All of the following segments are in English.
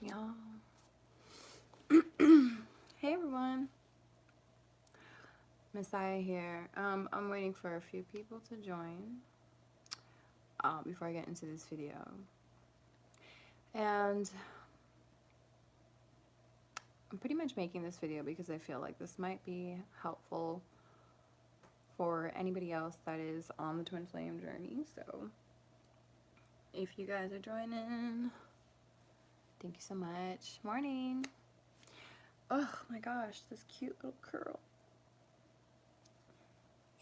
Y'all. Hey everyone, Messiah here. I'm waiting for a few people to join before I get into this video. And I'm pretty much making this video because I feel like this might be helpful for anybody else that is on the twin flame journey. So if you guys are joining, thank you so much. Morning. Oh my gosh, this cute little curl.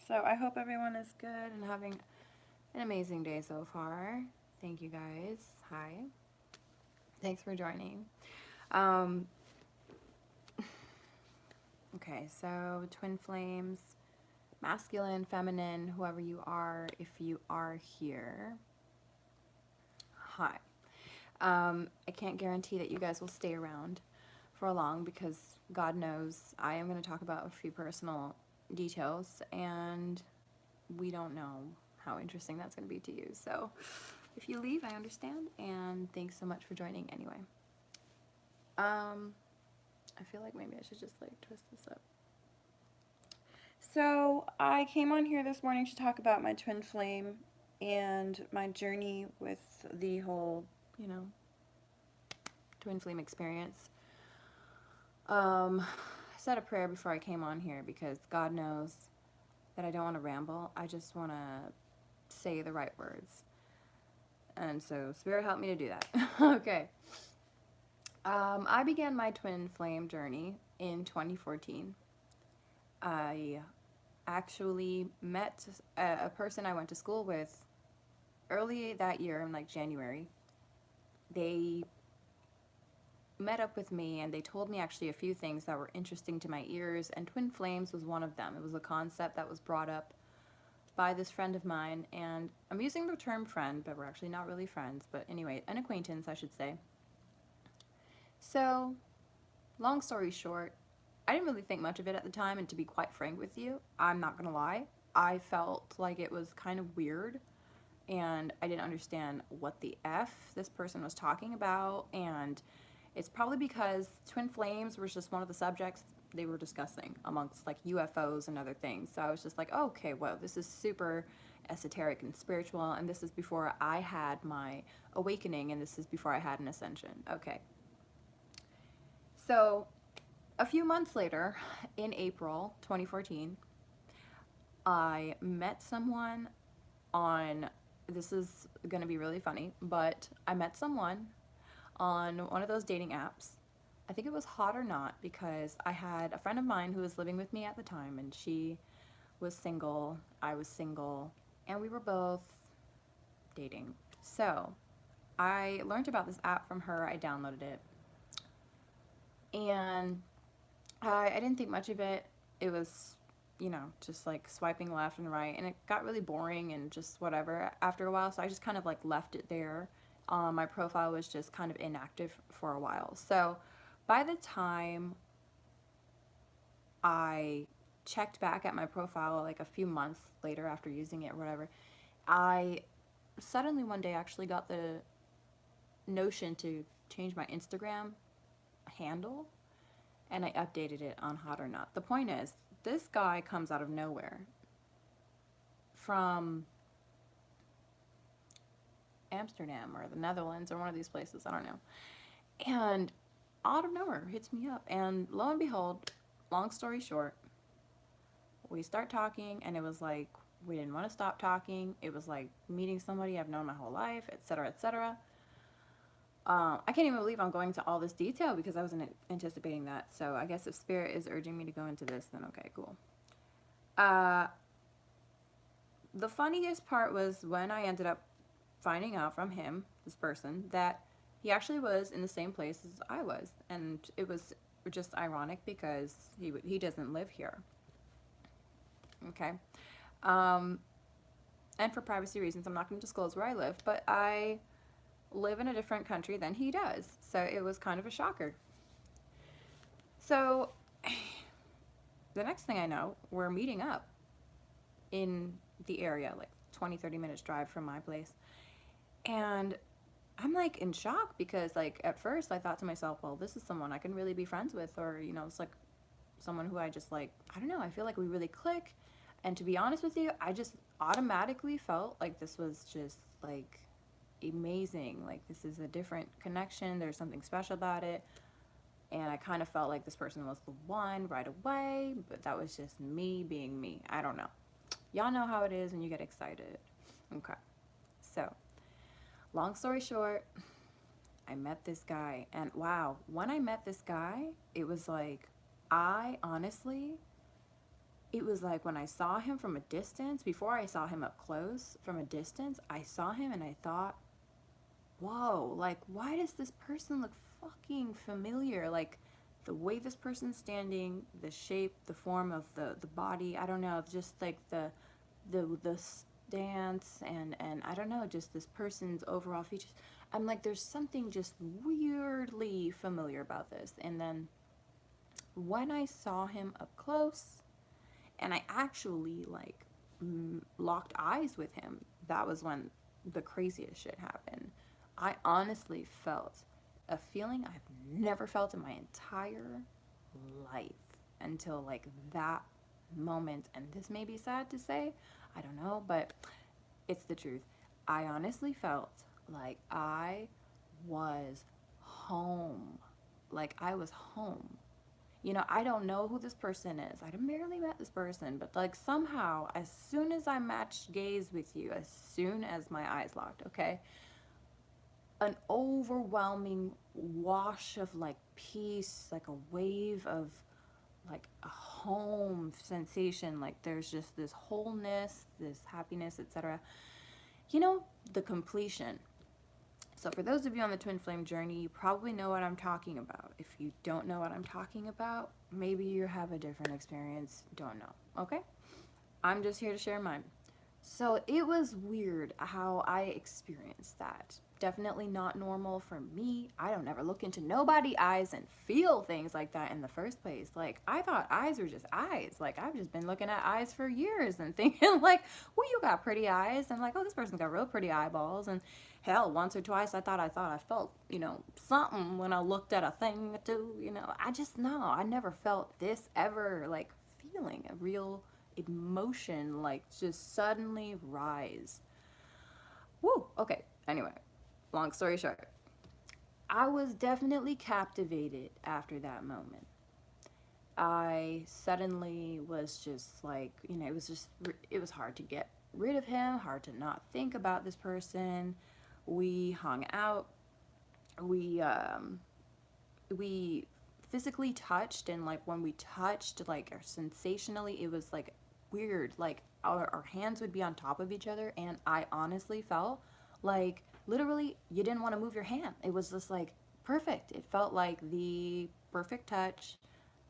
So I hope everyone is good and having an amazing day so far. Thank you guys. Hi. Thanks for joining. Um, okay, so twin flames, masculine, feminine, whoever you are, if you are here. Hi. I can't guarantee that you guys will stay around for long because God knows I am going to talk about a few personal details and we don't know how interesting that's going to be to you. So if you leave, I understand, and thanks so much for joining anyway. I feel like maybe I should just like twist this up. So I came on here this morning to talk about my twin flame and my journey with the whole, twin flame experience. I said a prayer before I came on here because God knows that I don't want to ramble. I just want to say the right words. And so Spirit helped me to do that. Okay. I began my twin flame journey in 2014. I actually met a person I went to school with early that year in like January. They met up with me and they told me actually a few things that were interesting to my ears, and twin flames was one of them. It was a concept that was brought up by this friend of mine, and I'm using the term friend, but we're actually not really friends, but anyway, an acquaintance, I should say. So, long story short, I didn't really think much of it at the time, and to be quite frank with you, I'm not gonna lie, I felt like it was kind of weird, and I didn't understand what the F this person was talking about, and it's probably because twin flames was just one of the subjects they were discussing amongst like UFOs and other things. So I was just like, oh, okay, well, this is super esoteric and spiritual, and this is before I had my awakening, and this is before I had an ascension. Okay. So a few months later, in April 2014, I met someone on, this is going to be really funny, but I met someone on one of those dating apps. I think it was Hot or Not because I had a friend of mine who was living with me at the time, and she was single, I was single, and we were both dating. So I learned about this app from her, I downloaded it, and I didn't think much of it. It was, just like swiping left and right, and it got really boring and just whatever after a while, so I just kind of like left it there. My profile was just kind of inactive for a while. So by the time I checked back at my profile like a few months later after using it or whatever, I suddenly one day actually got the notion to change my Instagram handle, and I updated it on Hot or Not. The point is, this guy comes out of nowhere from Amsterdam or the Netherlands or one of these places, I don't know. And out of nowhere hits me up, and lo and behold, long story short, we start talking, and it was like we didn't want to stop talking. It was like meeting somebody I've known my whole life, etc., etc. I can't even believe I'm going to all this detail because I wasn't anticipating that. So I guess if Spirit is urging me to go into this, then okay, cool. The funniest part was when I ended up finding out from him, this person, that he actually was in the same place as I was, and it was just ironic because he doesn't live here. Okay. And for privacy reasons, I'm not going to disclose where I live, but I live in a different country than he does. So it was kind of a shocker. So the next thing I know, we're meeting up in the area, like 20, 30 minutes drive from my place. And I'm like in shock because like at first I thought to myself, well, this is someone I can really be friends with, or it's like someone who I just like, I don't know, I feel like we really click. And to be honest with you, I just automatically felt like this was just like amazing. Like this is a different connection. There's something special about it. And I kind of felt like this person was the one right away, but that was just me being me. I don't know. Y'all know how it is when you get excited. Okay. So, long story short, I met this guy, and wow, when I met this guy, it was like, I honestly, it was like when I saw him from a distance, before I saw him up close, from a distance, I saw him and I thought, whoa, like, why does this person look fucking familiar? Like, the way this person's standing, the shape, the form of the body, I don't know, just like the stance and I don't know, just this person's overall features. I'm like, there's something just weirdly familiar about this. And then when I saw him up close and I actually like locked eyes with him, that was when the craziest shit happened. I honestly felt a feeling I've never felt in my entire life until like that moment. And this may be sad to say, I don't know, but it's the truth. I honestly felt like I was home. Like I was home. I don't know who this person is. I barely met this person, but like somehow, as soon as I matched gaze with you, as soon as my eyes locked, okay, an overwhelming wash of like peace, like a wave of like a home sensation, like there's just this wholeness, this happiness, etc. The completion. So for those of you on the twin flame journey, you probably know what I'm talking about. If you don't know what I'm talking about, maybe you have a different experience, don't know. Okay? I'm just here to share mine. So it was weird how I experienced that. Definitely not normal for me. I don't ever look into nobody's eyes and feel things like that in the first place. Like I thought eyes were just eyes. Like I've just been looking at eyes for years and thinking like, well, you got pretty eyes, and like, oh, this person's got real pretty eyeballs. And hell, once or twice I thought I felt, something when I looked at a thing or two. I just know I never felt this ever, like feeling a real emotion like just suddenly rise. Woo, okay. Anyway, long story short, I was definitely captivated after that moment. I suddenly was just like, it was hard to get rid of him, hard to not think about this person. We hung out. We physically touched, and like when we touched, like sensationally, it was like weird. Like our hands would be on top of each other, and I honestly felt like literally you didn't want to move your hand. It was just like perfect. It felt like the perfect touch,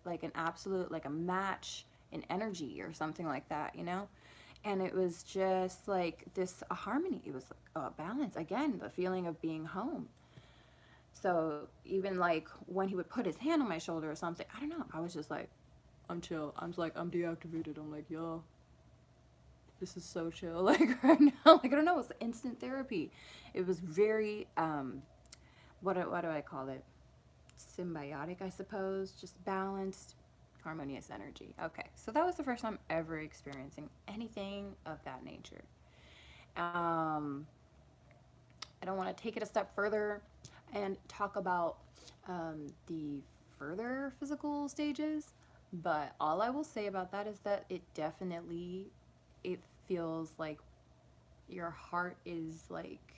like an absolute, like a match in energy or something like that. And it was just like this a harmony. It was a balance again, the feeling of being home. So even like when he would put his hand on my shoulder or something, I don't know, I was just like, I'm chill. I'm like, I'm deactivated. I'm like, yo, this is so chill. Like right now, like I don't know, it was instant therapy. It was very what do I call it? Symbiotic, I suppose, just balanced, harmonious energy. Okay, so that was the first time ever experiencing anything of that nature. Um, I don't want to take it a step further and talk about the further physical stages, but all I will say about that is that it feels like your heart is like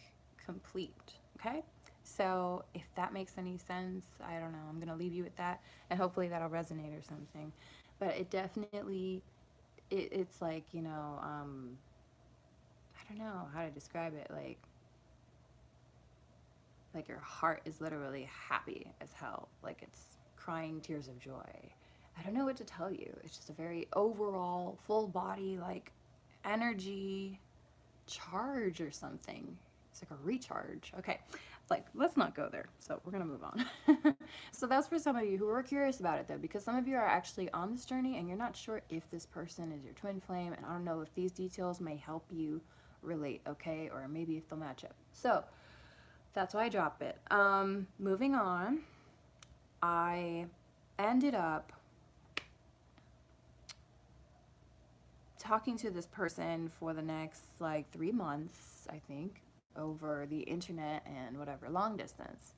complete. Okay, so if that makes any sense, I don't know, I'm gonna leave you with that, and hopefully that'll resonate or something. But it definitely, it's like, I don't know how to describe it, like your heart is literally happy as hell, like it's crying tears of joy. I don't know what to tell you. It's just a very overall full body like energy charge or something. It's like a recharge. Okay, like let's not go there, so we're gonna move on. So that's for some of you who are curious about it though, because some of you are actually on this journey and you're not sure if this person is your twin flame, and I don't know if these details may help you relate, okay, or maybe if they'll match up. So That's why I drop it. Moving on, I ended up talking to this person for the next like 3 months, I think, over the internet and whatever, long distance.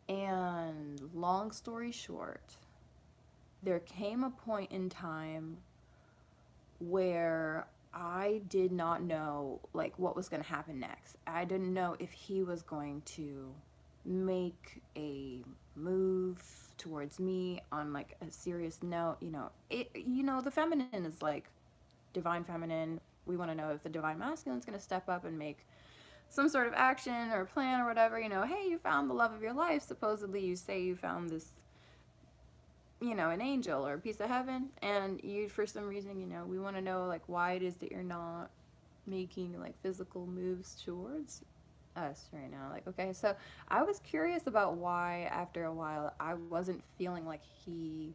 And long story short, there came a point in time where I did not know like what was going to happen next. I didn't know if he was going to make a move towards me on like a serious note. The feminine is like divine feminine. We want to know if the divine masculine is going to step up and make some sort of action or plan or whatever. Hey, you found the love of your life. Supposedly, you say you found this, an angel or a piece of heaven, and you, for some reason, we want to know like why it is that you're not making like physical moves towards us right now. Like, okay, so I was curious about why after a while I wasn't feeling like he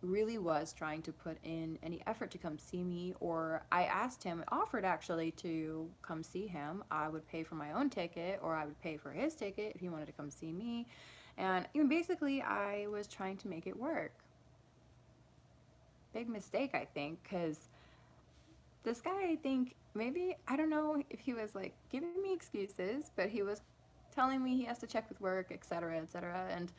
really was trying to put in any effort to come see me, or I asked him, offered actually to come see him. I would pay for my own ticket, or I would pay for his ticket if he wanted to come see me. And basically I was trying to make it work. Big mistake, I think, because this guy, I think, maybe, I don't know if he was like giving me excuses, but he was telling me he has to check with work, etc., etc. And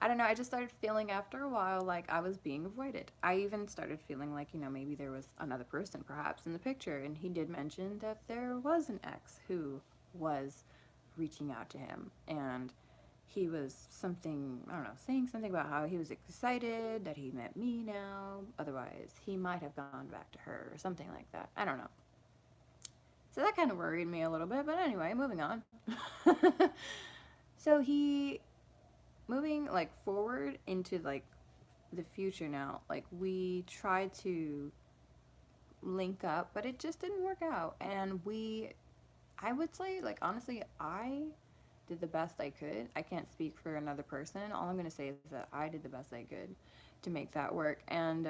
I don't know, I just started feeling after a while like I was being avoided. I even started feeling like, maybe there was another person perhaps in the picture. And he did mention that there was an ex who was reaching out to him. And he was something, I don't know, saying something about how he was excited that he met me now. Otherwise, he might have gone back to her or something like that. I don't know. So that kind of worried me a little bit. But anyway, moving on. So he, moving like forward into like the future now, like we tried to link up, but it just didn't work out. And I would say, like, honestly, I did the best I could. I can't speak for another person. All I'm going to say is that I did the best I could to make that work. And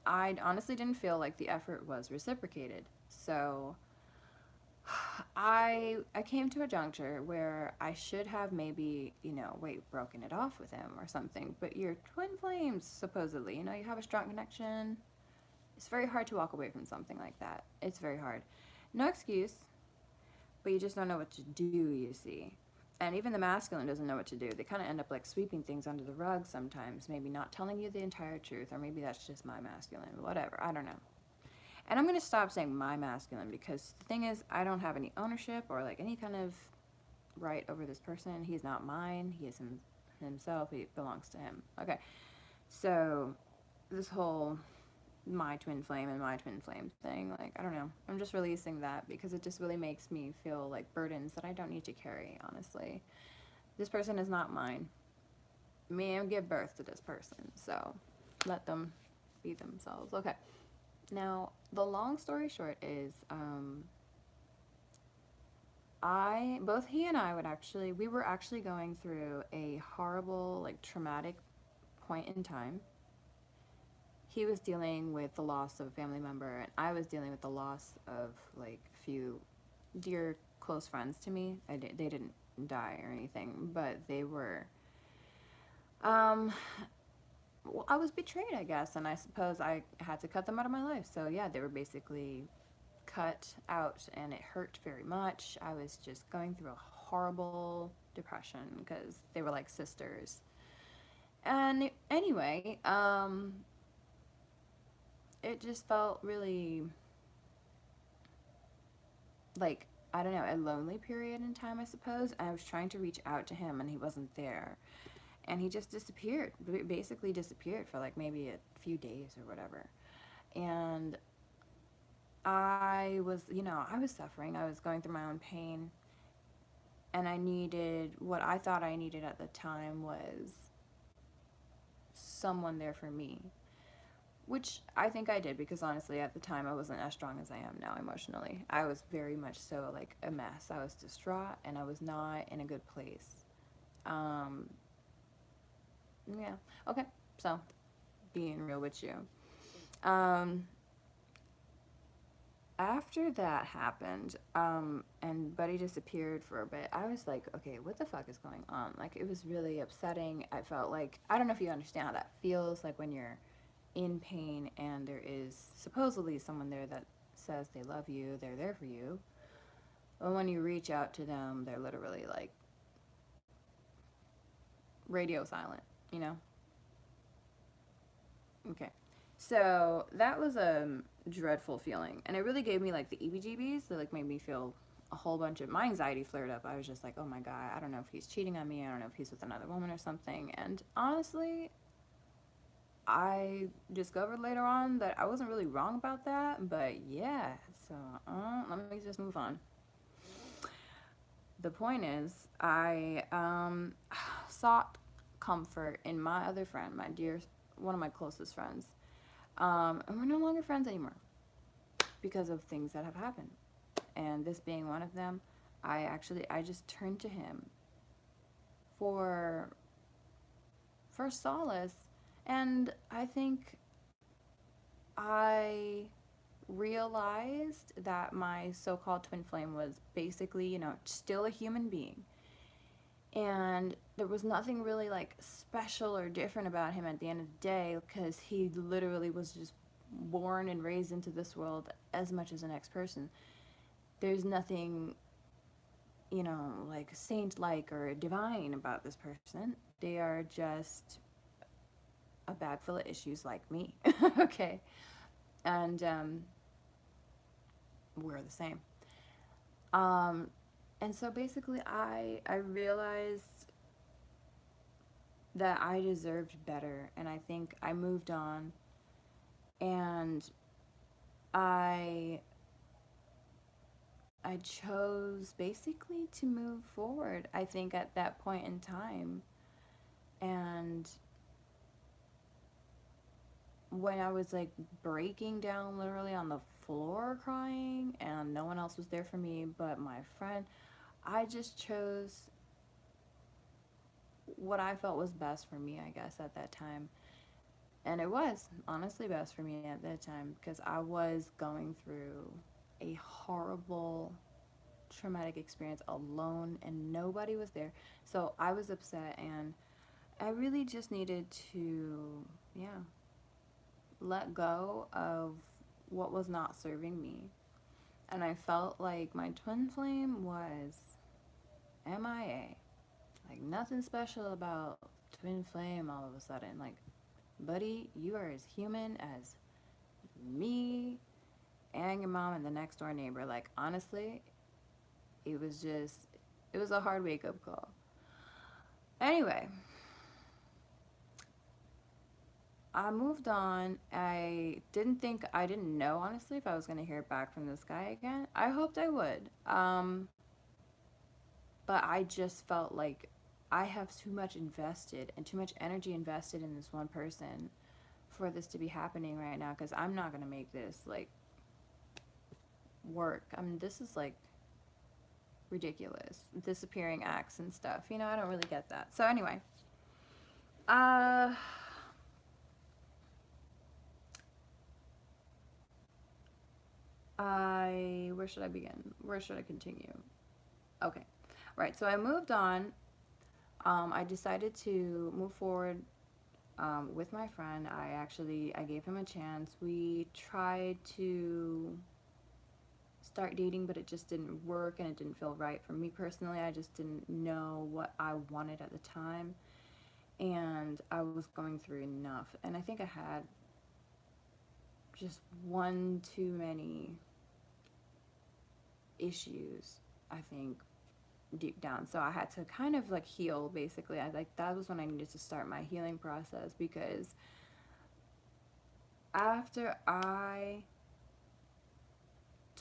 I honestly didn't feel like the effort was reciprocated. So I came to a juncture where I should have maybe, broken it off with him or something. But you're twin flames, supposedly. You have a strong connection. It's very hard to walk away from something like that. It's very hard. No excuse, but you just don't know what to do, you see. And even the masculine doesn't know what to do. They kind of end up like sweeping things under the rug sometimes, maybe not telling you the entire truth, or maybe that's just my masculine, whatever. I don't know. And I'm going to stop saying my masculine because the thing is, I don't have any ownership or like any kind of right over this person. He's not mine. He is himself. He belongs to him. Okay. So this whole my twin flame and my twin flame thing, like, I don't know. I'm just releasing that because it just really makes me feel like burdens that I don't need to carry, honestly. This person is not mine. Me, I give birth to this person. So let them be themselves. Okay. Now, the long story short is, both he and I we were actually going through a horrible, like, traumatic point in time. He was dealing with the loss of a family member, and I was dealing with the loss of, like, a few dear, close friends to me. They didn't die or anything, but they were, um, well, I was betrayed, I guess, and I suppose I had to cut them out of my life. So, yeah, they were basically cut out, and it hurt very much. I was just going through a horrible depression because they were like sisters. And anyway, it just felt really like, I don't know, a lonely period in time, I suppose. I was trying to reach out to him and he wasn't there. And he just disappeared, basically disappeared for like maybe a few days or whatever. And I was suffering. I was going through my own pain. And what I thought I needed at the time was someone there for me. Which I think I did because honestly, at the time, I wasn't as strong as I am now emotionally. I was very much so like a mess. I was distraught and I was not in a good place. Um, yeah. Okay. So, being real with you. Um, after that happened, and Buddy disappeared for a bit, I was like, okay, what the fuck is going on? Like, it was really upsetting. I felt like, I don't know if you understand how that feels, like when you're in pain and there is supposedly someone there that says they love you, they're there for you. But when you reach out to them, they're literally like radio silent, you know? Okay. So that was a dreadful feeling. And it really gave me like the EBGBs. That like made me feel a whole bunch of my anxiety flared up. I was just like, oh my God, I don't know if he's cheating on me. I don't know if he's with another woman or something. And honestly, I discovered later on that I wasn't really wrong about that. But yeah, so let me just move on. The point is, I sought comfort in my other friend, my dear, one of my closest friends. And we're no longer friends anymore because of things that have happened. And this being one of them, I just turned to him for for solace. And I think I realized that my so-called twin flame was basically, still a human being. And there was nothing really like special or different about him at the end of the day, because he literally was just born and raised into this world as much as the next person. There's nothing, like saint like or divine about this person. They are just a bag full of issues like me. Okay. And we're the same. Um, and so basically, I realized that I deserved better, and I think I moved on, and I I chose basically to move forward. I think at that point in time, and when I was like breaking down literally on the floor crying, and no one else was there for me but my friend, I just chose what I felt was best for me, I guess, at that time. And it was honestly best for me at that time because I was going through a horrible traumatic experience alone and nobody was there. So I was upset and I really just needed to, yeah, let go of what was not serving me. And I felt like my twin flame was MIA. Like nothing special about twin flame all of a sudden. Like, buddy, you are as human as me and your mom and the next door neighbor. Like, honestly, it was just, it was a hard wake up call. Anyway, I moved on. I didn't know honestly if I was going to hear back from this guy again. I hoped I would. But I just felt like I have too much invested and too much energy invested in this one person for this to be happening right now because I'm not going to make this like work. I mean, this is like ridiculous. Disappearing acts and stuff. I don't really get that. So anyway, uh where should I begin? Where should I continue? Okay. Right. So I moved on. I decided to move forward with my friend. I gave him a chance. We tried to start dating, but it just didn't work and it didn't feel right for me personally. I just didn't know what I wanted at the time, and I was going through enough. And I think I had just one too many issues, I think, deep down. So I had to kind of like heal basically. That was when I needed to start my healing process because after I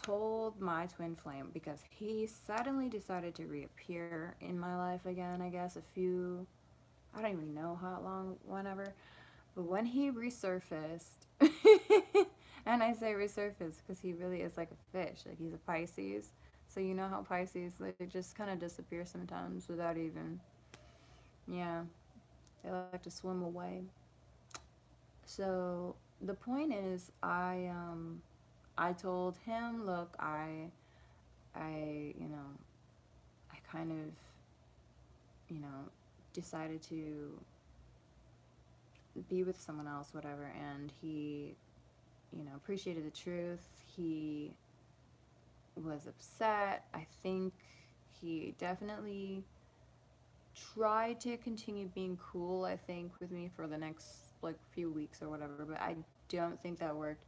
told my twin flame, because he suddenly decided to reappear in my life again, I guess I don't even know how long, whenever, but when he resurfaced, and I say resurfaced because he really is like a fish, like he's a Pisces. So you know how Pisces, like, just kind of disappear sometimes without even, yeah, they like to swim away. So the point is, I told him, look, you know, I kind of, you know, decided to be with someone else, whatever, and he, you know, appreciated the truth. He was upset. I think he definitely tried to continue being cool, I think, with me for the next, like, few weeks or whatever, but I don't think that worked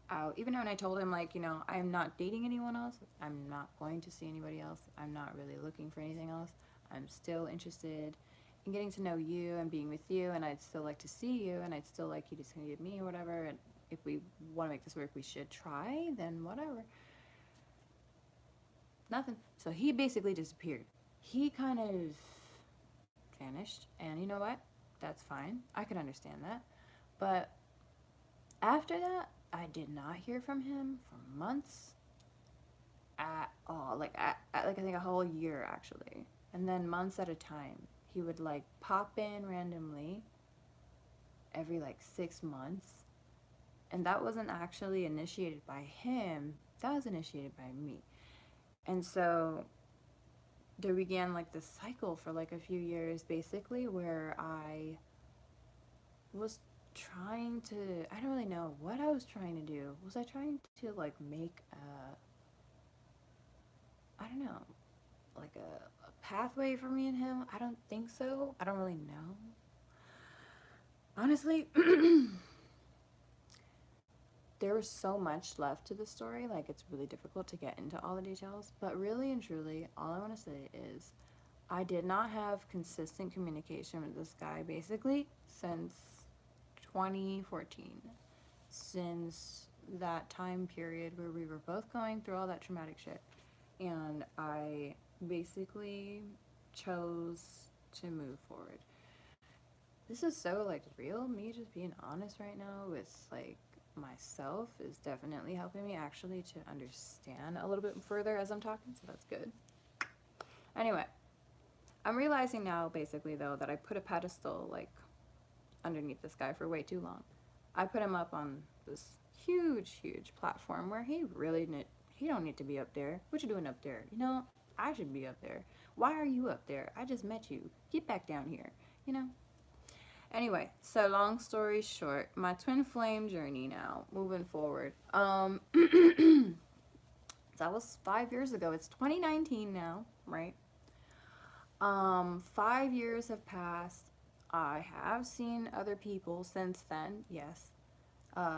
out. Even when I told him, like, you know, I'm not dating anyone else, I'm not going to see anybody else, I'm not really looking for anything else, I'm still interested in getting to know you and being with you, and I'd still like to see you, and I'd still like you to see me or whatever, and if we want to make this work, we should try, then whatever. Nothing. So he basically disappeared. He kind of vanished, and you know what? That's fine. I can understand that. But after that, I did not hear from him for months at all. Like I think a whole year actually. And then months at a time. He would like pop in randomly every like 6 months. And that wasn't actually initiated by him. That was initiated by me. And so there began like this cycle for like a few years basically where I was trying to, I don't really know what I was trying to do. Was I trying to like make I don't know, like a pathway for me and him? I don't think so. I don't really know. Honestly, there was so much left to the story, like it's really difficult to get into all the details, but really and truly, all I want to say is I did not have consistent communication with this guy basically since 2014. Since that time period where we were both going through all that traumatic shit. And I basically chose to move forward. This is so like real. Me just being honest right now with like myself is definitely helping me actually to understand a little bit further as I'm talking, so that's good. Anyway, I'm realizing now basically though that I put a pedestal like underneath this guy for way too long. I put him up on this huge platform where he don't need to be up there. What you doing up there? You know, I should be up there. Why are you up there? I just met you. Get back down here. You know. Anyway, so long story short, my twin flame journey now, moving forward. That was 5 years ago. It's 2019 now, right? 5 years have passed. I have seen other people since then, yes.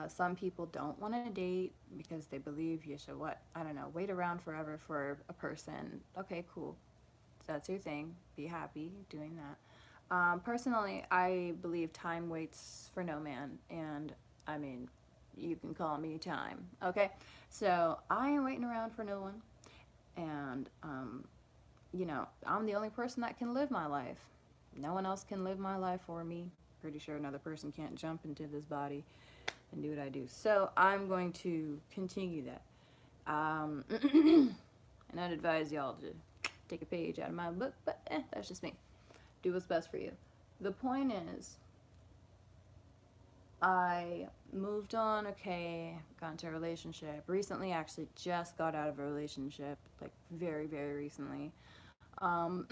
Some people don't want to date because they believe you should, what? I don't know, wait around forever for a person. Okay, cool. That's your thing. Be happy doing that. Personally, I believe time waits for no man. And, I mean, you can call me time. Okay? So, I ain't waiting around for no one. And, you know, I'm the only person that can live my life. No one else can live my life for me. Pretty sure another person can't jump into this body and do what I do. So I'm going to continue that. And I'd advise y'all to take a page out of my book, but that's just me. Do what's best for you. The point is, I moved on, okay, got into a relationship. Recently, actually, just got out of a relationship, like very recently. Um,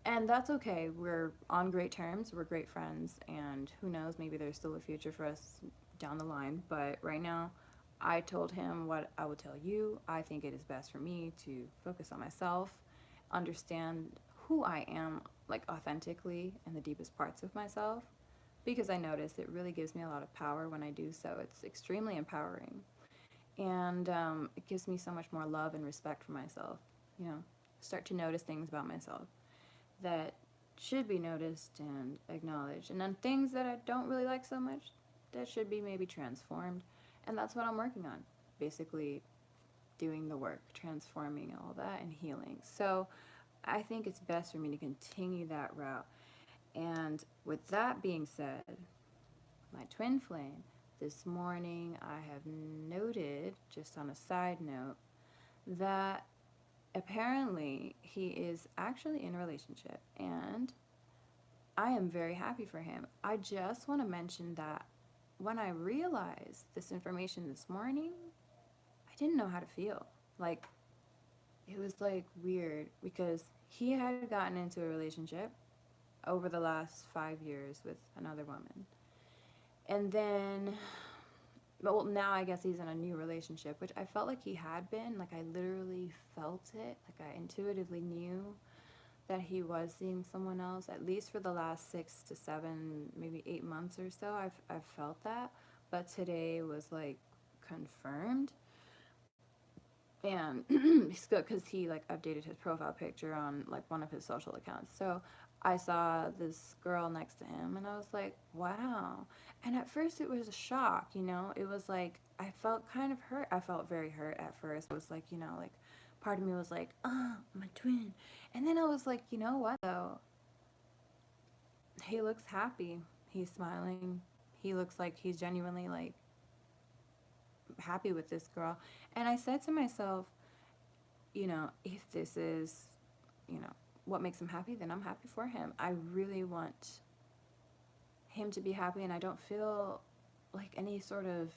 and that's okay. We're on great terms. We're great friends, and who knows, maybe there's still a future for us down the line. But right now, I told him what I would tell you. I think it is best for me to focus on myself, understand who I am, like authentically, in the deepest parts of myself, because I notice it really gives me a lot of power when I do so. It's extremely empowering, and it gives me so much more love and respect for myself. You know, start to notice things about myself that should be noticed and acknowledged, and then things that I don't really like so much that should be maybe transformed. And that's what I'm working on, basically doing the work, transforming all that and healing. So I think it's best for me to continue that route. And with that being said, my twin flame, this morning I have noted, just on a side note, that apparently he is actually in a relationship, and I am very happy for him. I just want to mention that when I realized this information this morning, I didn't know how to feel. Like, it was like weird because he had gotten into a relationship over the last 5 years with another woman. And then, well, now I guess he's in a new relationship, which I felt like he had been. Like, I literally felt it. Like, I intuitively knew that he was seeing someone else, at least for the last 6 to 7, maybe 8 months or so. I've felt that. But today was like confirmed. And it's good because he like updated his profile picture on like one of his social accounts. So I saw this girl next to him and I was like, wow. And at first it was a shock, you know. It was like I felt kind of hurt. I felt very hurt at first. It was like, you know, like part of me was like, oh, my twin. And then I was like, you know what though? He looks happy. He's smiling. He looks like he's genuinely like happy with this girl. And I said to myself, you know, if this is, you know, what makes him happy, then I'm happy for him. I really want him to be happy, and I don't feel like any sort of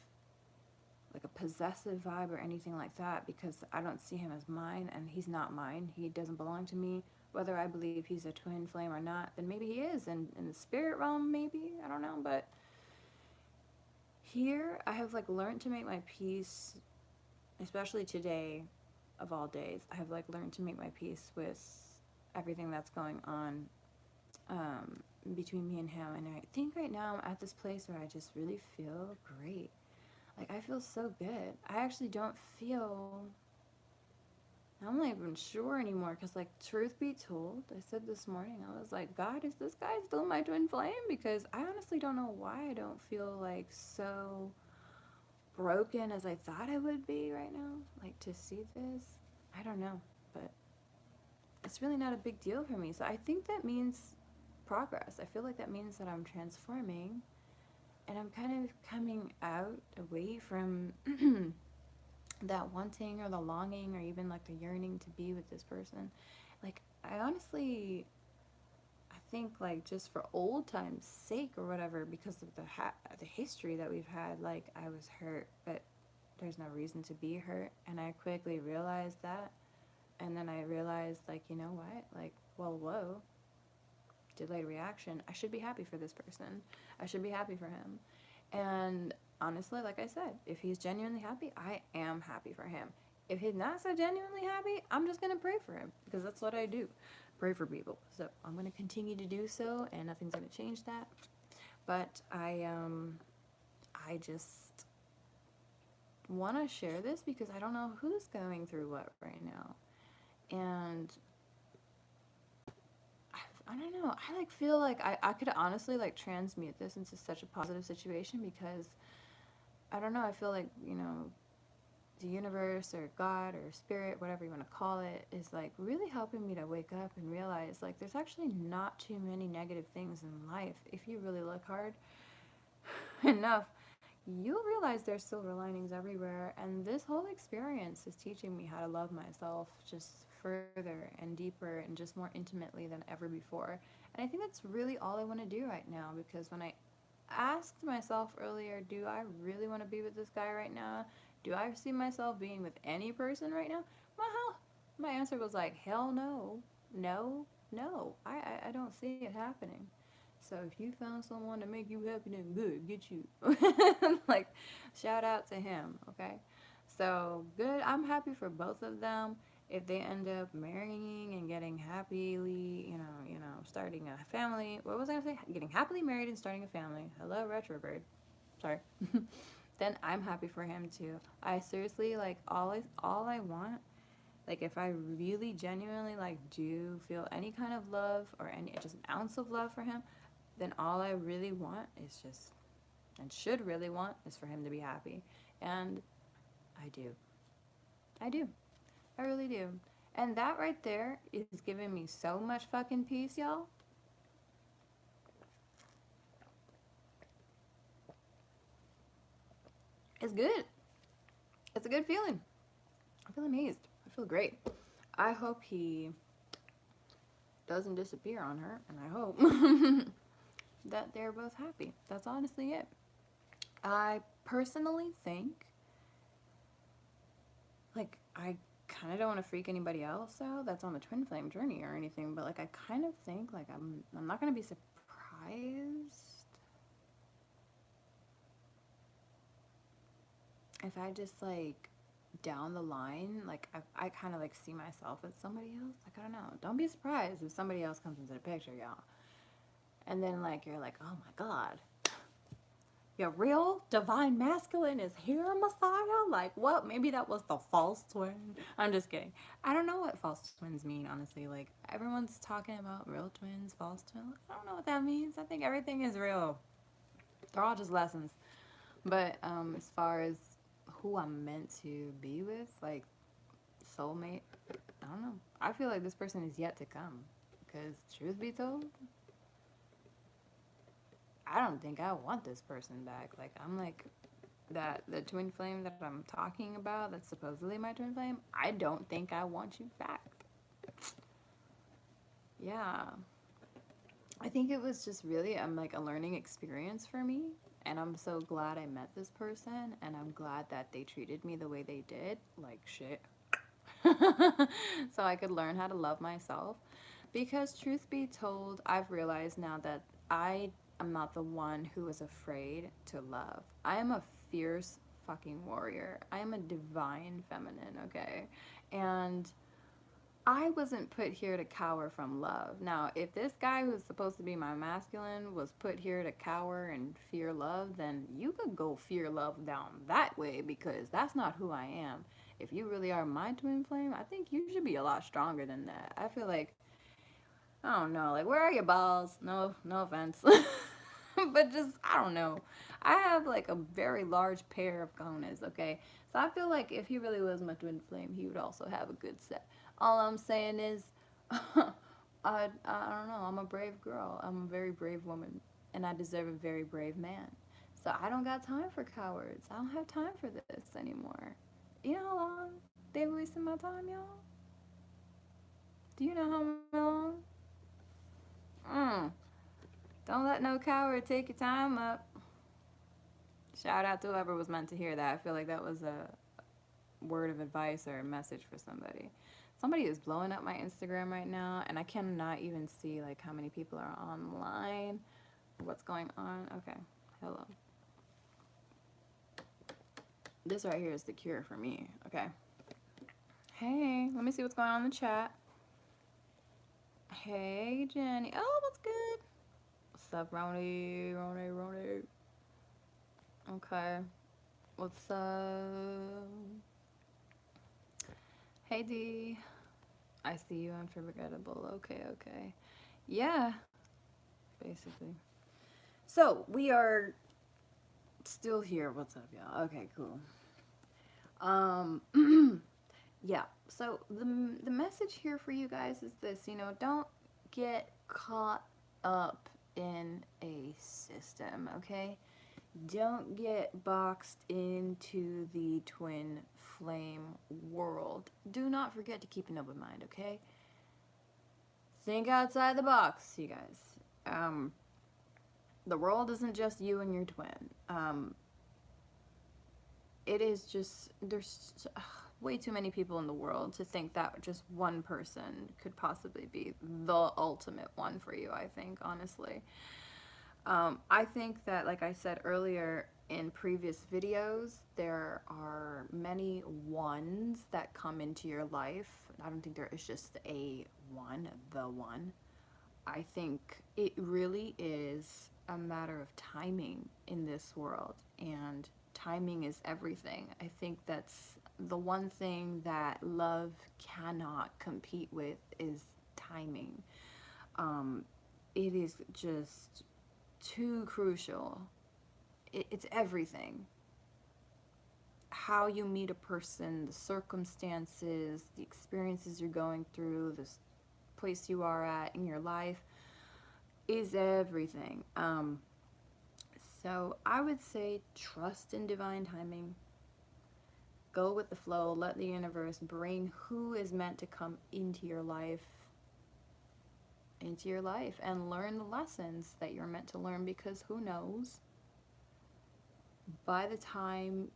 like a possessive vibe or anything like that because I don't see him as mine and he's not mine. He doesn't belong to me. Whether I believe he's a twin flame or not, then maybe he is in the spirit realm, maybe. I don't know, but here I have like learned to make my peace, especially today of all days. I have like learned to make my peace with everything that's going on between me and him. And I think right now I'm at this place where I just really feel great. Like, I feel so good. I actually don't feel, I'm not even sure anymore because, like, truth be told, I said this morning, I was like, God, is this guy still my twin flame? Because I honestly don't know why I don't feel, like, so broken as I thought I would be right now. Like, to see this, I don't know. But it's really not a big deal for me. So I think that means progress. I feel like that means that I'm transforming and I'm kind of coming out away from that wanting or the longing or even like the yearning to be with this person. Like, I honestly, I think like just for old times' sake or whatever, because of the history that we've had, like I was hurt, but there's no reason to be hurt, and I quickly realized that, and then I realized like, you know what, like, well, whoa, delayed reaction. I should be happy for this person. I should be happy for him. And honestly, like I said, if he's genuinely happy, I am happy for him. If he's not so genuinely happy, I'm just going to pray for him because that's what I do. Pray for people. So I'm going to continue to do so and nothing's going to change that. But I just want to share this because I don't know who's going through what right now. And I don't know. I like feel like I could honestly like transmute this into such a positive situation because I don't know. I feel like, you know, the universe or God or spirit, whatever you want to call it, is like really helping me to wake up and realize like there's actually not too many negative things in life. If you really look hard enough, you'll realize there's silver linings everywhere. And this whole experience is teaching me how to love myself just further and deeper and just more intimately than ever before. And I think that's really all I want to do right now because when I asked myself earlier, do I really want to be with this guy right now? Do I see myself being with any person right now? Well, my answer was like, hell no. No, no. I don't see it happening. So if you found someone to make you happy, then good, get you. Like, shout out to him, okay? So good. I'm happy for both of them. If they end up marrying and getting happily, starting a family. What was I gonna say? Getting happily married and starting a family. Hello, retrobird. Sorry. Then I'm happy for him too. I seriously like all I want, like if I really genuinely like do feel any kind of love or any just an ounce of love for him, then all I really want is just and should really want is for him to be happy. And I do. I do. I really do. And that right there is giving me so much fucking peace, y'all. It's good. It's a good feeling. I feel amazed. I feel great. I hope he doesn't disappear on her, and I hope that they're both happy. That's honestly it. I personally think, like, I kind of don't want to freak anybody else out that's on the twin flame journey or anything, but like, I kind of think like I'm not gonna be surprised if I just like down the line, like I kind of like see myself as somebody else. Like, I don't know. Don't be surprised if somebody else comes into the picture, y'all. And then like you're like, oh my God, your real divine masculine is here, Messiah? Like, what? Maybe that was the false twin. I'm just kidding. I don't know what false twins mean, honestly. Like, everyone's talking about real twins, false twins. I don't know what that means. I think everything is real. They're all just lessons. But as far as who I'm meant to be with, like, soulmate, I don't know. I feel like this person is yet to come. Because, truth be told, I don't think I want this person back. Like, I'm like, that the twin flame that I'm talking about, that's supposedly my twin flame, I don't think I want you back. Yeah. I think it was just really like a learning experience for me. And I'm so glad I met this person. And I'm glad that they treated me the way they did. Like shit. So I could learn how to love myself. Because, truth be told, I've realized now that I am not the one who is afraid to love. I am a fierce fucking warrior. I am a divine feminine, okay? And I wasn't put here to cower from love. Now, if this guy who's supposed to be my masculine was put here to cower and fear love, then you could go fear love down that way, because that's not who I am. If you really are my twin flame, I think you should be a lot stronger than that. I feel like, I don't know, like, where are your balls? No, no offense. But just, I don't know. I have like a very large pair of cojones, okay? So I feel like if he really was my twin flame, he would also have a good set. All I'm saying is, I don't know. I'm a brave girl. I'm a very brave woman. And I deserve a very brave man. So I don't got time for cowards. I don't have time for this anymore. You know how long they've wasted my time, y'all? Do you know how long? Mm. Don't let no coward take your time up. Shout out to whoever was meant to hear that. I feel like that was a word of advice or a message for somebody. Somebody is blowing up my Instagram right now, and I cannot even see like how many people are online. What's going on? Okay, hello. This right here is the cure for me. Okay. Hey, let me see what's going on in the chat. Hey, Jenny. Oh, what's good? What's up, Roni? Okay. What's up? Hey, D. I see you, unforgettable. Okay. Yeah, basically. So, we are still here. What's up, y'all? Okay, cool. Um, yeah. So, the message here for you guys is this, don't get caught up in a system, okay? Don't get boxed into the twin flame world. Do not forget to keep an open mind, okay? Think outside the box, you guys. The world isn't just you and your twin. It is just, there's way too many people in the world to think that just one person could possibly be the ultimate one for you, I think, honestly. I think that, like I said earlier in previous videos, there are many ones that come into your life. I don't think there is just a one, the one. I think it really is a matter of timing in this world, and timing is everything. I think that's the one thing that love cannot compete with is timing. It is just too crucial. It's everything. How you meet a person, the circumstances, the experiences you're going through, the place you are at in your life is everything. So I would say trust in divine timing. Go with the flow. Let the universe bring who is meant to come into your life, and learn the lessons that you're meant to learn, because who knows? by the time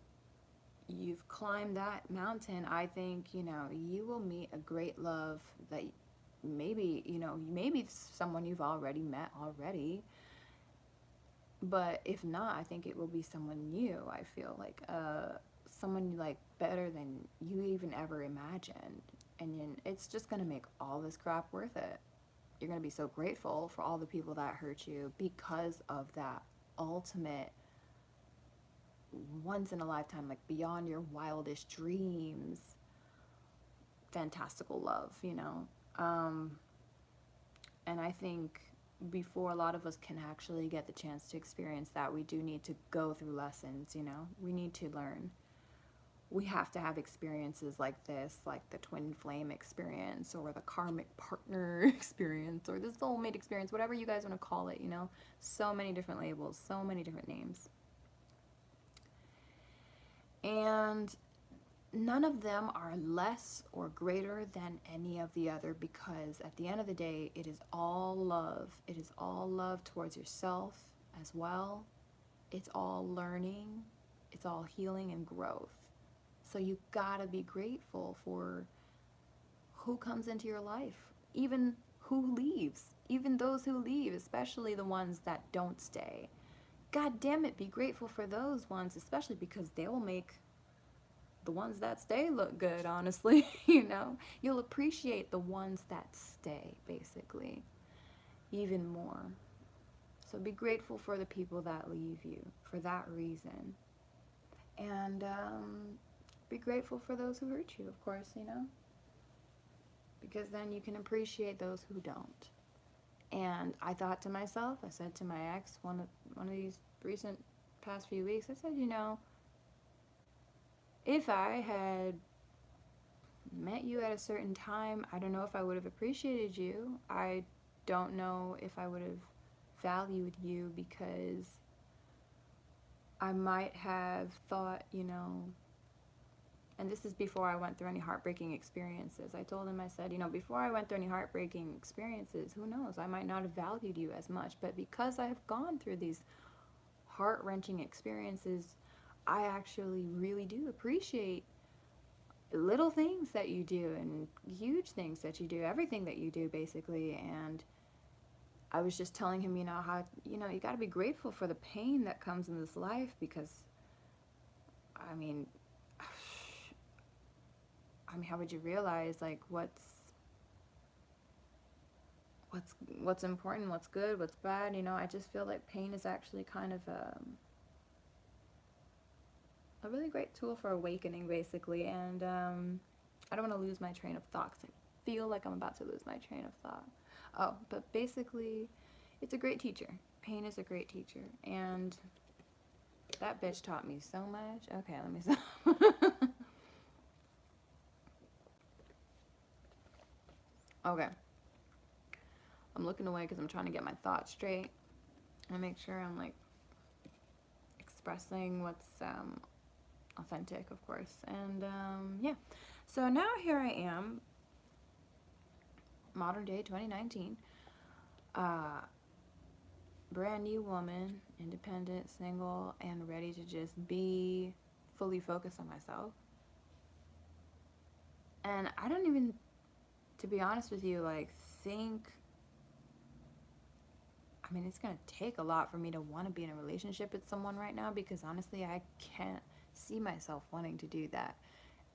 you've climbed that mountain, I think, you will meet a great love that maybe, maybe it's someone you've already met already. But if not, I think it will be someone new. I feel like someone like better than you even ever imagined. And it's just going to make all this crap worth it. You're going to be so grateful for all the people that hurt you because of that ultimate, once in a lifetime, like beyond your wildest dreams, fantastical love. And I think before a lot of us can actually get the chance to experience that, we do need to go through lessons. We need to learn. We have to have experiences like this, like the twin flame experience or the karmic partner experience or the soulmate experience, whatever you guys want to call it. So many different labels, so many different names. And none of them are less or greater than any of the other, because at the end of the day, it is all love. It is all love towards yourself as well. It's all learning. It's all healing and growth. So you gotta be grateful for who comes into your life, even who leaves, even those who leave, especially the ones that don't stay. God damn it, be grateful for those ones, especially because they will make the ones that stay look good, honestly. You'll appreciate the ones that stay, basically, even more. So be grateful for the people that leave you for that reason. And be grateful for those who hurt you, of course, because then you can appreciate those who don't. And I thought to myself, I said to my ex, one of these recent past few weeks, I said, if I had met you at a certain time, I don't know if I would have appreciated you. I don't know if I would have valued you, because I might have thought, and this is before I went through any heartbreaking experiences. I told him, I said, before I went through any heartbreaking experiences, who knows, I might not have valued you as much. But because I have gone through these heart-wrenching experiences, I actually really do appreciate little things that you do and huge things that you do, everything that you do, basically. And I was just telling him, how, you got to be grateful for the pain that comes in this life, because, I mean, how would you realize, like, what's important, what's good, what's bad? I just feel like pain is actually kind of a really great tool for awakening, basically. And I don't want to lose my train of thought, because I feel like I'm about to lose my train of thought. Oh, but basically, it's a great teacher. Pain is a great teacher. And that bitch taught me so much. Okay, let me stop. Okay. I'm looking away because I'm trying to get my thoughts straight and make sure I'm, like, expressing what's authentic, of course. And yeah, so now here I am, modern day 2019, brand new woman, independent, single, and ready to just be fully focused on myself. And I don't even, to be honest with you, like, think, I mean, it's gonna take a lot for me to want to be in a relationship with someone right now, because honestly, I can't see myself wanting to do that.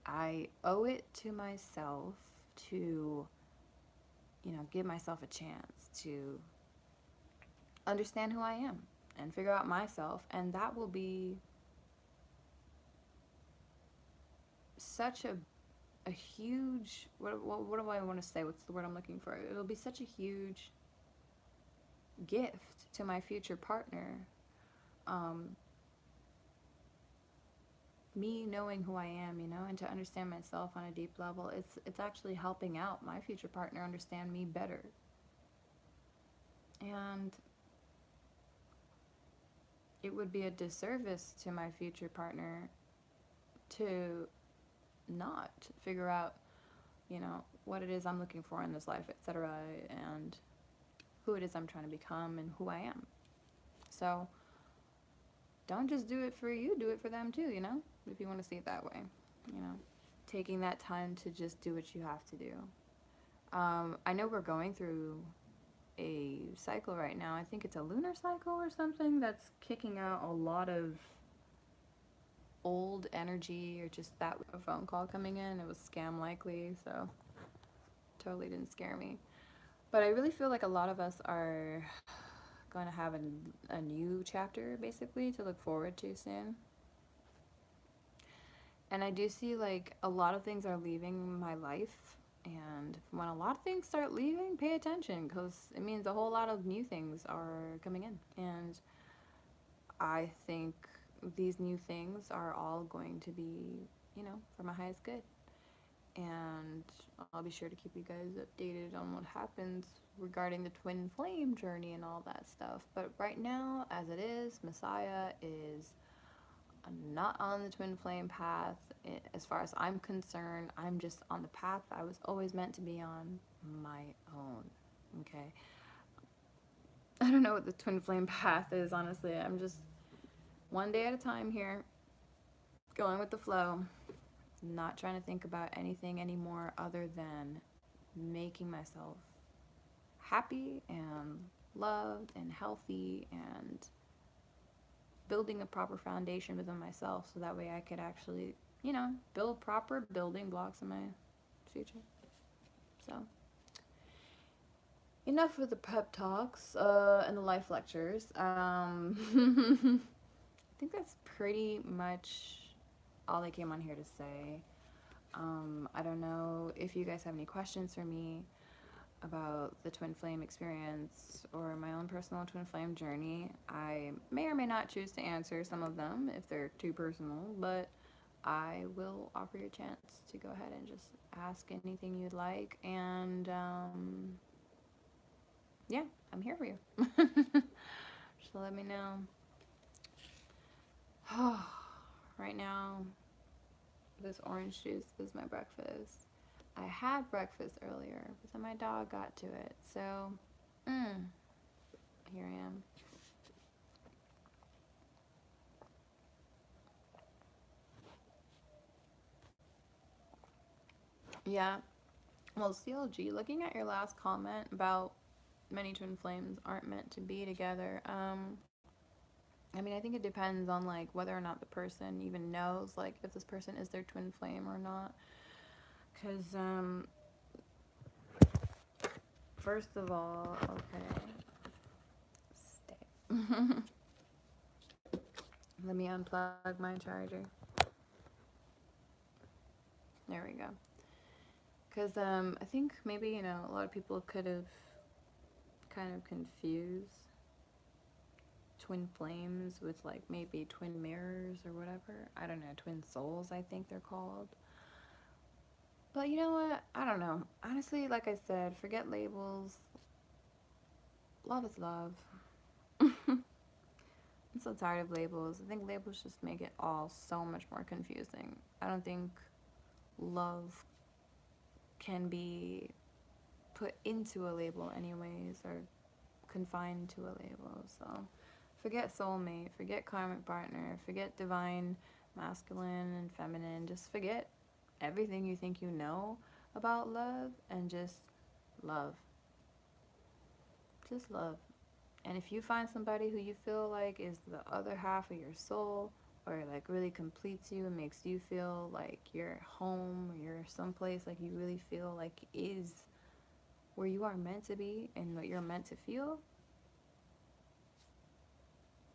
I owe it to myself to, give myself a chance to understand who I am and figure out myself. And that will be such a huge, what do I want to say? What's the word I'm looking for? It'll be such a huge gift to my future partner. Me knowing who I am, and to understand myself on a deep level, it's actually helping out my future partner understand me better. And it would be a disservice to my future partner to not figure out, what it is I'm looking for in this life, etc., and who it is I'm trying to become and who I am. So don't just do it for you, do it for them too, you know? If you want to see it that way, you know? Taking that time to just do what you have to do. I know we're going through a cycle right now. I think it's a lunar cycle or something that's kicking out a lot of old energy, or just that a phone call coming in. It was scam likely, so totally didn't scare me. But I really feel like a lot of us are going to have a new chapter basically to look forward to soon. And I do see like a lot of things are leaving my life. And when a lot of things start leaving, pay attention, because it means a whole lot of new things are coming in. And I think these new things are all going to be, you know, for my highest good. And I'll be sure to keep you guys updated on what happens regarding the twin flame journey and all that stuff. But right now, as it is, Messiah is not on the twin flame path. As far as I'm concerned, I'm just on the path I was always meant to be on, my own. Okay? I don't know what the twin flame path is, honestly. I'm just one day at a time here, going with the flow, not trying to think about anything anymore other than making myself happy and loved and healthy, and building a proper foundation within myself so that way I could actually, you know, build proper building blocks in my future. So, enough with the pep talks and the life lectures. I think that's pretty much all I came on here to say. I don't know if you guys have any questions for me about the twin flame experience or my own personal twin flame journey. I may or may not choose to answer some of them if they're too personal, but I will offer you a chance to go ahead and just ask anything you'd like. And yeah, I'm here for you. Just let me know. Right now, this orange juice is my breakfast. I had breakfast earlier, but then my dog got to it. So, here I am. Yeah. Well, CLG, looking at your last comment about many twin flames aren't meant to be together, I mean, I think it depends on, like, whether or not the person even knows, like, if this person is their twin flame or not. Because, first of all, okay. Stay. Let me unplug my charger. There we go. Because, I think maybe, you know, a lot of people could have kind of confused twin flames with, like, maybe twin mirrors or whatever. I don't know, twin souls, I think they're called. But you know what? I don't know. Honestly, like I said, forget labels. Love is love. I'm so tired of labels. I think labels just make it all so much more confusing. I don't think love can be put into a label anyways, or confined to a label. So forget soulmate, forget karmic partner, forget divine masculine and feminine. Just forget everything you think you know about love and just love. Just love. And if you find somebody who you feel like is the other half of your soul, or like really completes you and makes you feel like you're home, or you're someplace like you really feel like is where you are meant to be and what you're meant to feel,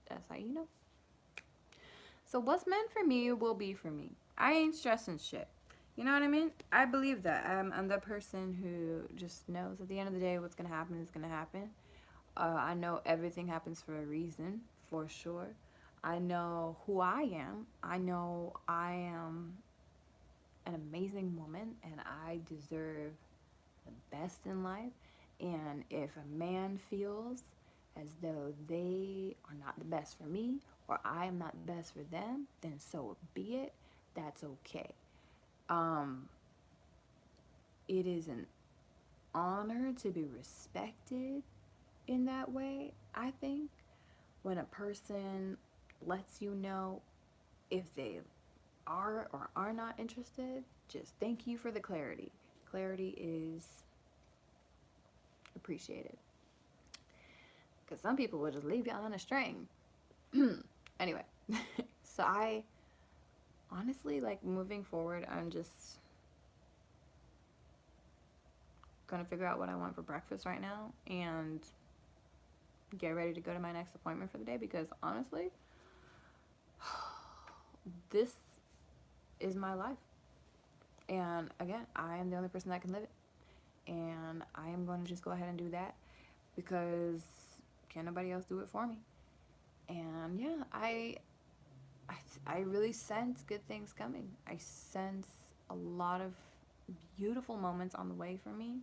that's how you know. So what's meant for me will be for me. I ain't stressing shit. You know what I mean? I believe that. I'm the person who just knows at the end of the day what's going to happen is going to happen. I know everything happens for a reason, for sure. I know who I am. I know I am an amazing woman and I deserve the best in life. And if a man feels as though they are not the best for me or I am not the best for them, then so be it. That's okay. It is an honor to be respected in that way, I think, when a person lets you know if they are or are not interested. Just thank you for the clarity. Clarity is appreciated. Because some people will just leave you on a string. Anyway, so I honestly, like, moving forward, I'm just gonna figure out what I want for breakfast right now and get ready to go to my next appointment for the day, because honestly, this is my life. And again, I am the only person that can live it. And I am going to just go ahead and do that, because can't nobody else do it for me. And yeah, I really sense good things coming. I sense a lot of beautiful moments on the way for me.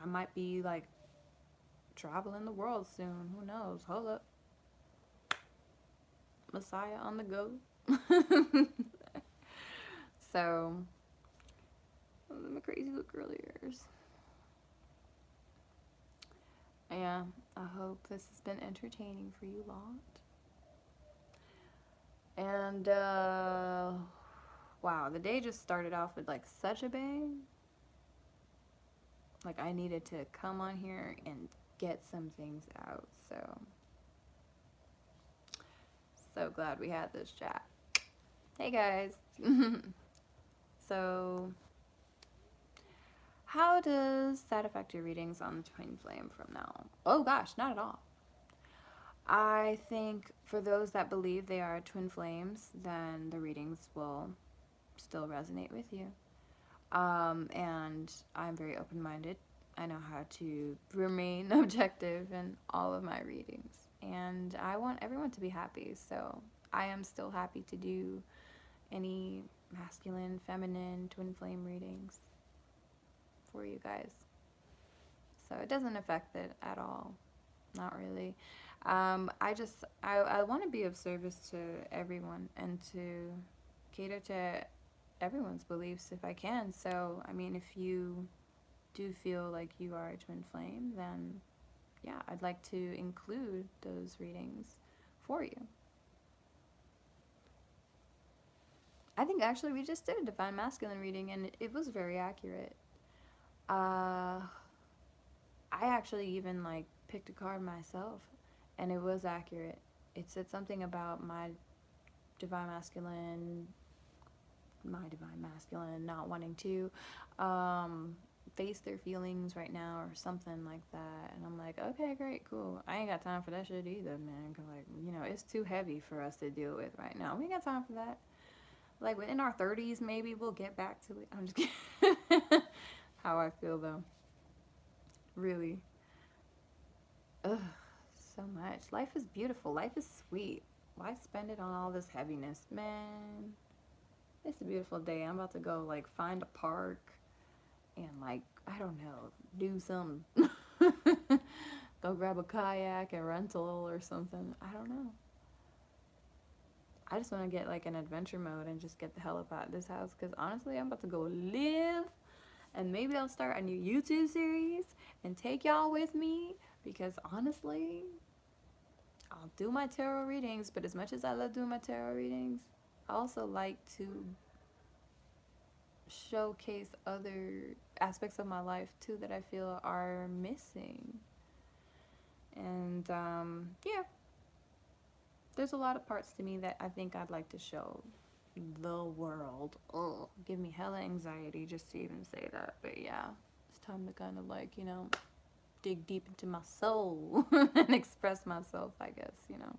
I might be like traveling the world soon. Who knows? Hold up. Messiah on the go. So, my crazy little girl ears. Yeah, I hope this has been entertaining for you lot. And, wow, the day just started off with like such a bang. Like, I needed to come on here and get some things out. So glad we had this chat. Hey guys. So, how does that affect your readings on the Twin Flame from now on? Oh gosh, not at all. I think for those that believe they are twin flames, then the readings will still resonate with you. And I'm very open-minded. I know how to remain objective in all of my readings. And I want everyone to be happy, so I am still happy to do any masculine, feminine, twin flame readings for you guys. So it doesn't affect it at all. Not really. I want to be of service to everyone and to cater to everyone's beliefs if I can. So, I mean, if you do feel like you are a twin flame, then yeah, I'd like to include those readings for you. I think actually we just did a Divine Masculine reading and it was very accurate. I actually even like picked a card myself and it was accurate. It said something about my divine masculine not wanting to face their feelings right now or something like that. And I'm like, okay, great, cool. I ain't got time for that shit either, man. Cause like, you know, it's too heavy for us to deal with right now. We ain't got time for that. Like within our 30s, maybe we'll get back to it. I'm just kidding. How I feel though. Really. Ugh, so much. Life is beautiful. Life is sweet. Why spend it on all this heaviness, man? It's a beautiful day. I'm about to go like find a park and like, I don't know, do some go grab a kayak and rental or something. I don't know. I just want to get like an adventure mode and just get the hell up out of this house, because honestly I'm about to go live, and maybe I'll start a new YouTube series and take y'all with me, because honestly I'll do my tarot readings, but as much as I love doing my tarot readings, I also like to showcase other aspects of my life too that I feel are missing. And yeah, there's a lot of parts to me that I think I'd like to show the world. Ugh, give me hella anxiety just to even say that. But yeah, it's time to kind of like, you know, dig deep into my soul and express myself, I guess, you know.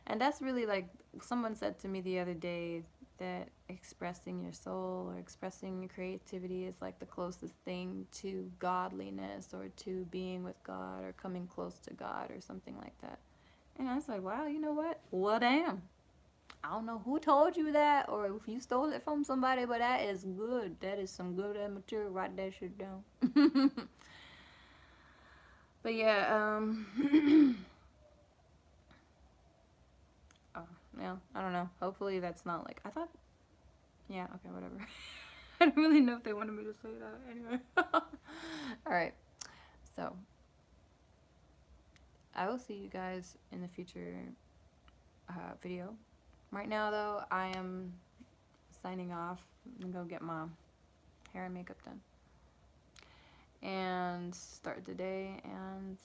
And that's really like, someone said to me the other day that expressing your soul or expressing your creativity is like the closest thing to godliness or to being with God or coming close to God or something like that. And I was like, wow, you know what? Well, damn. I don't know who told you that or if you stole it from somebody, but that is good. That is some good material. Write that shit down. But yeah, oh, yeah, I don't know. Hopefully that's not like, I thought, yeah, okay, whatever. I don't really know if they wanted me to say that. Anyway. Alright, so I will see you guys in the future video. Right now, though, I am signing off. I'm gonna go get my hair and makeup done and start the day and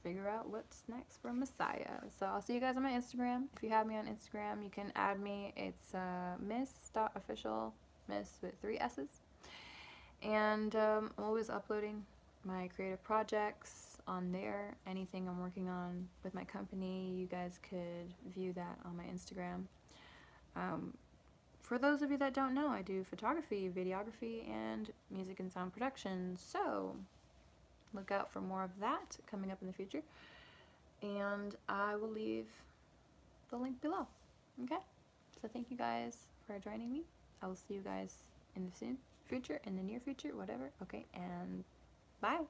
figure out what's next for Messiah. So I'll see you guys on my Instagram. If you have me on Instagram, you can add me. It's miss.official, miss with 3 S's. And I'm always uploading my creative projects on there. Anything I'm working on with my company, you guys could view that on my Instagram. For those of you that don't know, I do photography, videography, and music and sound production. So look out for more of that coming up in the future. And I will leave the link below. Okay? So thank you guys for joining me. I will see you guys in the near future, whatever. Okay, and bye.